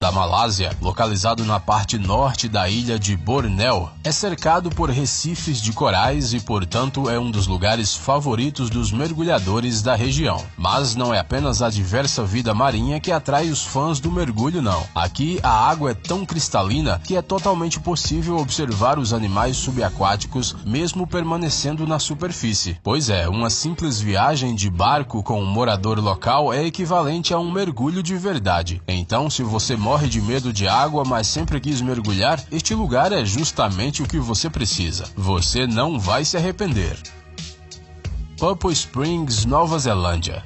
da Malásia, localizado na parte norte da ilha de Bornéu, é cercado por recifes de corais e, portanto, é um dos lugares favoritos dos mergulhadores da região. Mas não é apenas a diversa vida marinha que atrai os fãs do mergulho, não. Aqui, a água é tão cristalina que é totalmente possível observar os animais subaquáticos mesmo permanecendo na superfície. Pois é, uma simples viagem de barco com um morador local é equivalente a um mergulho de verdade. Então, se você morre de medo de água, mas sempre quis mergulhar, este lugar é justamente o que você precisa. Você não vai se arrepender. Purple Springs, Nova Zelândia.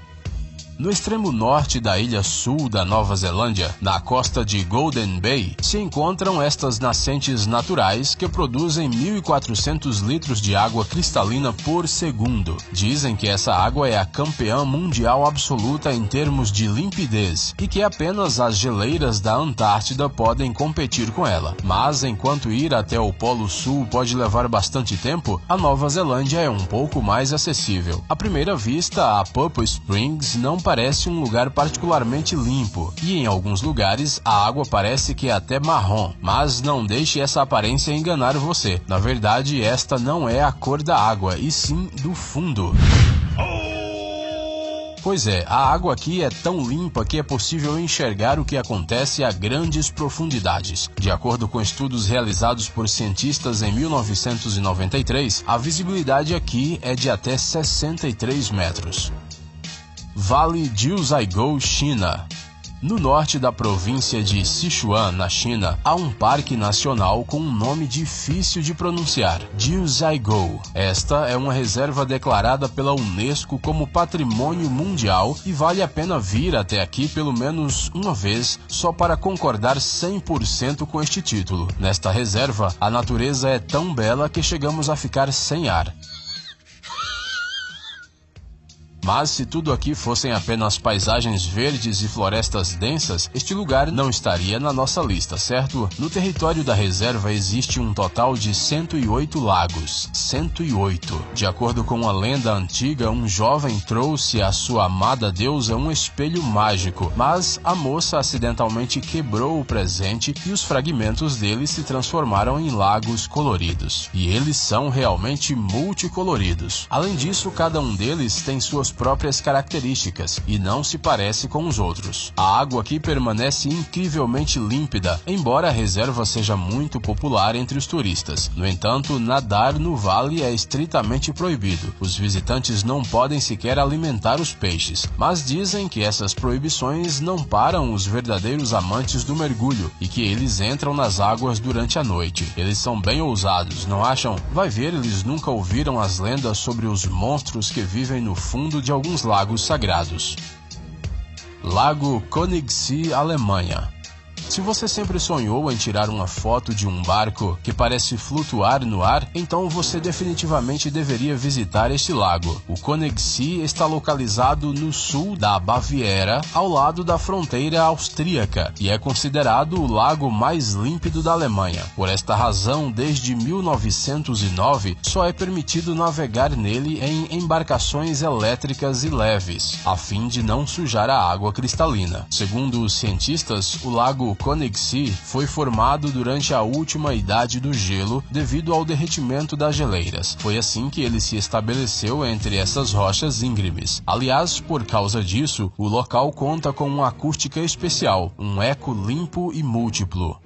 No extremo norte da ilha sul da Nova Zelândia, na costa de Golden Bay, se encontram estas nascentes naturais que produzem 1.400 litros de água cristalina por segundo. Dizem que essa água é a campeã mundial absoluta em termos de limpidez e que apenas as geleiras da Antártida podem competir com ela. Mas enquanto ir até o Polo Sul pode levar bastante tempo, a Nova Zelândia é um pouco mais acessível. À primeira vista, a Purple Springs não parece um lugar particularmente limpo, e em alguns lugares a água parece que é até marrom, mas não deixe essa aparência enganar você. Na verdade, esta não é a cor da água, e sim do fundo. Pois é, a água aqui é tão limpa que é possível enxergar o que acontece a grandes profundidades. De acordo com estudos realizados por cientistas em 1993, a visibilidade aqui é de até 63 metros. Vale Jiuzhaigou, China. No norte da província de Sichuan, na China, há um parque nacional com um nome difícil de pronunciar, Jiuzhaigou. Esta é uma reserva declarada pela Unesco como Patrimônio Mundial e vale a pena vir até aqui pelo menos uma vez só para concordar 100% com este título. Nesta reserva, a natureza é tão bela que chegamos a ficar sem ar. Mas se tudo aqui fossem apenas paisagens verdes e florestas densas, este lugar não estaria na nossa lista, certo? No território da reserva existe um total de 108 lagos. 108. De acordo com uma lenda antiga, um jovem trouxe à sua amada deusa um espelho mágico, mas a moça acidentalmente quebrou o presente e os fragmentos dele se transformaram em lagos coloridos. E eles são realmente multicoloridos. Além disso, cada um deles tem suas próprias características e não se parece com os outros. A água aqui permanece incrivelmente límpida, embora a reserva seja muito popular entre os turistas. No entanto, nadar no vale é estritamente proibido. Os visitantes não podem sequer alimentar os peixes, mas dizem que essas proibições não param os verdadeiros amantes do mergulho e que eles entram nas águas durante a noite. Eles são bem ousados, não acham? Vai ver, eles nunca ouviram as lendas sobre os monstros que vivem no fundo de alguns lagos sagrados. Lago Königssee, Alemanha. Se você sempre sonhou em tirar uma foto de um barco que parece flutuar no ar, então você definitivamente deveria visitar este lago. O Königssee está localizado no sul da Baviera, ao lado da fronteira austríaca, e é considerado o lago mais límpido da Alemanha. Por esta razão, desde 1909, só é permitido navegar nele em embarcações elétricas e leves, a fim de não sujar a água cristalina. Segundo os cientistas, o lago Königssee foi formado durante a última idade do gelo devido ao derretimento das geleiras. Foi assim que ele se estabeleceu entre essas rochas íngremes. Aliás, por causa disso, o local conta com uma acústica especial, um eco limpo e múltiplo.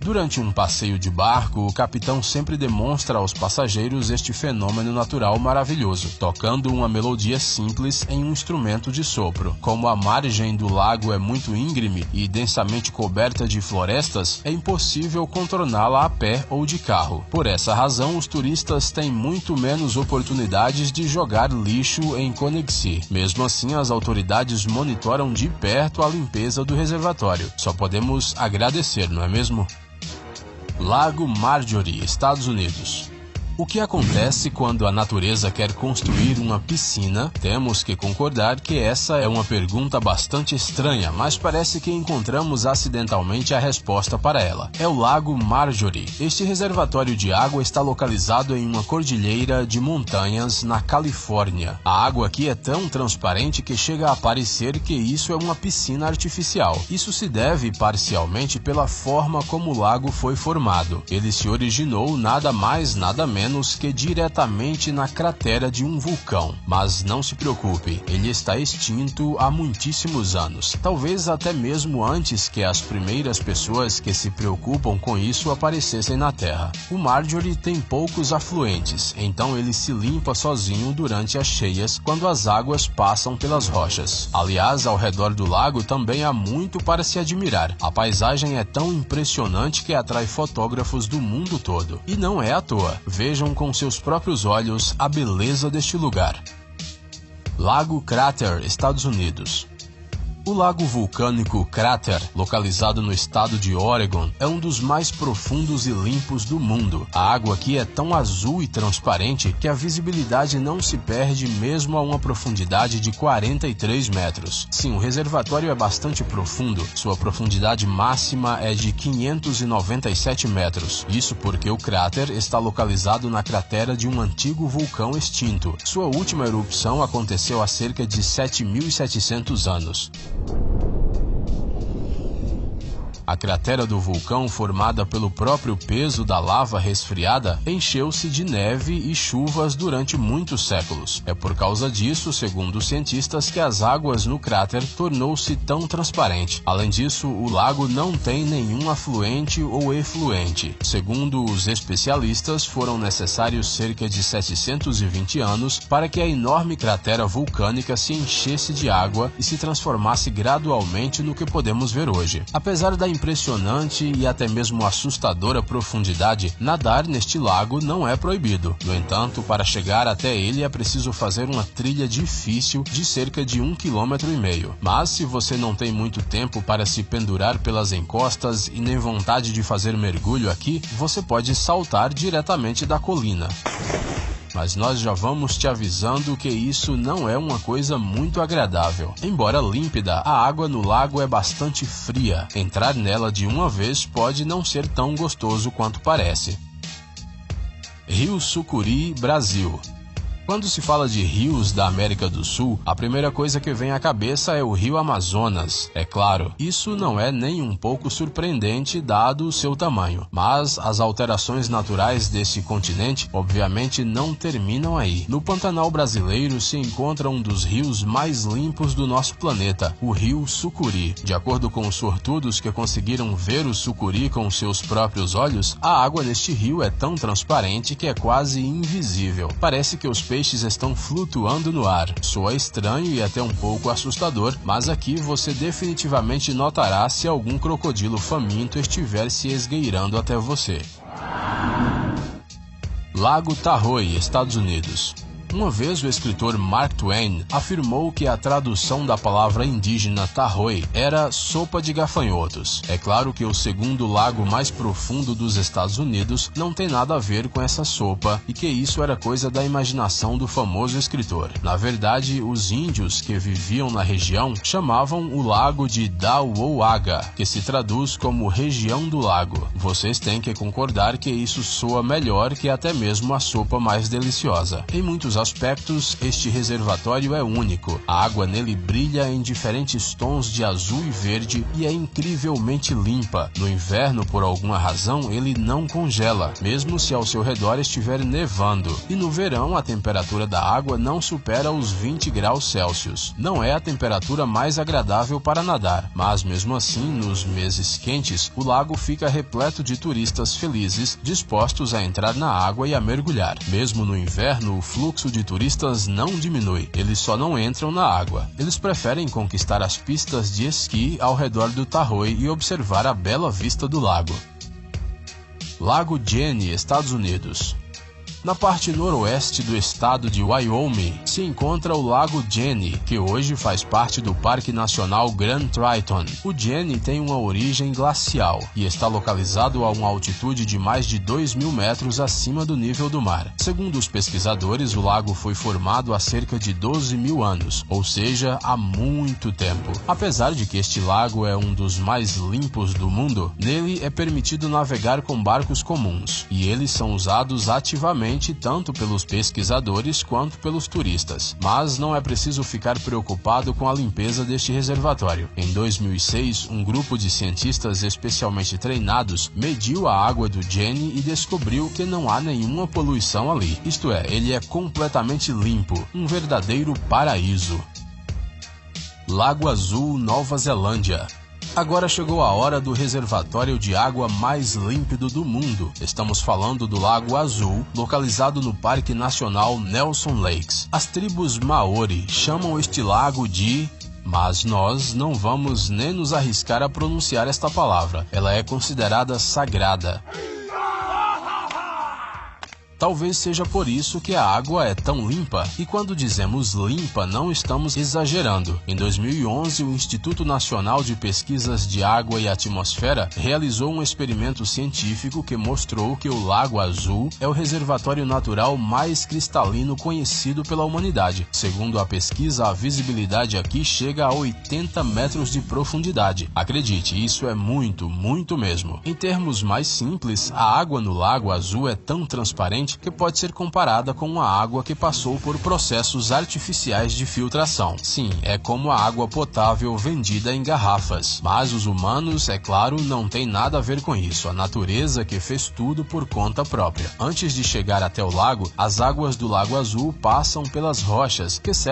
Durante um passeio de barco, o capitão sempre demonstra aos passageiros este fenômeno natural maravilhoso, tocando uma melodia simples em um instrumento de sopro. Como a margem do lago é muito íngreme e densamente coberta de florestas, é impossível contorná-la a pé ou de carro. Por essa razão, os turistas têm muito menos oportunidades de jogar lixo em Königssee. Mesmo assim, as autoridades monitoram de perto a limpeza do reservatório. Só podemos agradecer, não é mesmo? Lago Marjorie, Estados Unidos. O que acontece quando a natureza quer construir uma piscina? Temos que concordar que essa é uma pergunta bastante estranha, mas parece que encontramos acidentalmente a resposta para ela. É o Lago Marjorie. Este reservatório de água está localizado em uma cordilheira de montanhas na Califórnia. A água aqui é tão transparente que chega a parecer que isso é uma piscina artificial. Isso se deve parcialmente pela forma como o lago foi formado. Ele se originou nada mais nada menos que diretamente na cratera de um vulcão. Mas não se preocupe, ele está extinto há muitíssimos anos, talvez até mesmo antes que as primeiras pessoas que se preocupam com isso aparecessem na Terra. O Marjorie tem poucos afluentes, então ele se limpa sozinho durante as cheias quando as águas passam pelas rochas. Aliás, ao redor do lago também há muito para se admirar. A paisagem é tão impressionante que atrai fotógrafos do mundo todo. E não é à toa. Vejam com seus próprios olhos a beleza deste lugar. Lago Crater, Estados Unidos. O lago vulcânico Crater, localizado no estado de Oregon, é um dos mais profundos e limpos do mundo. A água aqui é tão azul e transparente que a visibilidade não se perde mesmo a uma profundidade de 43 metros. Sim, o reservatório é bastante profundo. Sua profundidade máxima é de 597 metros. Isso porque o cráter está localizado na cratera de um antigo vulcão extinto. Sua última erupção aconteceu há cerca de 7.700 anos. A cratera do vulcão, formada pelo próprio peso da lava resfriada, encheu-se de neve e chuvas durante muitos séculos. É por causa disso, segundo os cientistas, que as águas no cráter tornou-se tão transparente. Além disso, o lago não tem nenhum afluente ou efluente. Segundo os especialistas, foram necessários cerca de 720 anos para que a enorme cratera vulcânica se enchesse de água e se transformasse gradualmente no que podemos ver hoje. Apesar da impressionante e até mesmo assustadora profundidade, nadar neste lago não é proibido. No entanto, para chegar até ele é preciso fazer uma trilha difícil de cerca de 1,5 km. Mas se você não tem muito tempo para se pendurar pelas encostas e nem vontade de fazer mergulho aqui, você pode saltar diretamente da colina. Mas nós já vamos te avisando que isso não é uma coisa muito agradável. Embora límpida, a água no lago é bastante fria. Entrar nela de uma vez pode não ser tão gostoso quanto parece. Rio Sucuri, Brasil. Quando se fala de rios da América do Sul, a primeira coisa que vem à cabeça é o Rio Amazonas. É claro, isso não é nem um pouco surpreendente dado o seu tamanho, mas as alterações naturais desse continente obviamente não terminam aí. No Pantanal brasileiro se encontra um dos rios mais limpos do nosso planeta, o Rio Sucuri. De acordo com os sortudos que conseguiram ver o sucuri com seus próprios olhos, a água neste rio é tão transparente que é quase invisível. Parece que os peixes estão flutuando no ar. Soa estranho e até um pouco assustador, mas aqui você definitivamente notará se algum crocodilo faminto estiver se esgueirando até você. Lago Tahoe, Estados Unidos. Uma vez o escritor Mark Twain afirmou que a tradução da palavra indígena Tahoe era sopa de gafanhotos. É claro que o segundo lago mais profundo dos Estados Unidos não tem nada a ver com essa sopa e que isso era coisa da imaginação do famoso escritor. Na verdade, os índios que viviam na região chamavam o lago de Daouaga, que se traduz como região do lago. Vocês têm que concordar que isso soa melhor que até mesmo a sopa mais deliciosa. Em muitos aspectos, este reservatório é único. A água nele brilha em diferentes tons de azul e verde e é incrivelmente limpa. No inverno, por alguma razão, ele não congela, mesmo se ao seu redor estiver nevando. E no verão, a temperatura da água não supera os 20 graus Celsius. Não é a temperatura mais agradável para nadar, mas mesmo assim, nos meses quentes, o lago fica repleto de turistas felizes, dispostos a entrar na água e a mergulhar. Mesmo no inverno, o fluxo de turistas não diminui, eles só não entram na água. Eles preferem conquistar as pistas de esqui ao redor do Tahoe e observar a bela vista do lago. Lago Jenny, Estados Unidos. Na parte noroeste do estado de Wyoming se encontra o Lago Jenny, que hoje faz parte do Parque Nacional Grand Teton. O Jenny tem uma origem glacial e está localizado a uma altitude de mais de 2.000 metros acima do nível do mar. Segundo os pesquisadores, o lago foi formado há cerca de 12.000 anos, ou seja, há muito tempo. Apesar de que este lago é um dos mais limpos do mundo, nele é permitido navegar com barcos comuns, e eles são usados ativamente tanto pelos pesquisadores quanto pelos turistas. Mas não é preciso ficar preocupado com a limpeza deste reservatório. Em 2006, um grupo de cientistas especialmente treinados mediu a água do Jenny e descobriu que não há nenhuma poluição ali. Isto é, ele é completamente limpo, um verdadeiro paraíso. Lago Azul, Nova Zelândia. Agora chegou a hora do reservatório de água mais límpido do mundo. Estamos falando do Lago Azul, localizado no Parque Nacional Nelson Lakes. As tribos Maori chamam este lago de... Mas nós não vamos nem nos arriscar a pronunciar esta palavra. Ela é considerada sagrada. Talvez seja por isso que a água é tão limpa, e quando dizemos limpa não estamos exagerando. Em 2011, o Instituto Nacional de Pesquisas de Água e Atmosfera realizou um experimento científico que mostrou que o Lago Azul é o reservatório natural mais cristalino conhecido pela humanidade. Segundo a pesquisa, a visibilidade aqui chega a 80 metros de profundidade. Acredite, isso é muito, muito mesmo. Em termos mais simples, a água no Lago Azul é tão transparente que pode ser comparada com uma água que passou por processos artificiais de filtração. Sim, é como a água potável vendida em garrafas. Mas os humanos, é claro, não têm nada a ver com isso. A natureza que fez tudo por conta própria. Antes de chegar até o lago, as águas do Lago Azul passam pelas rochas que servem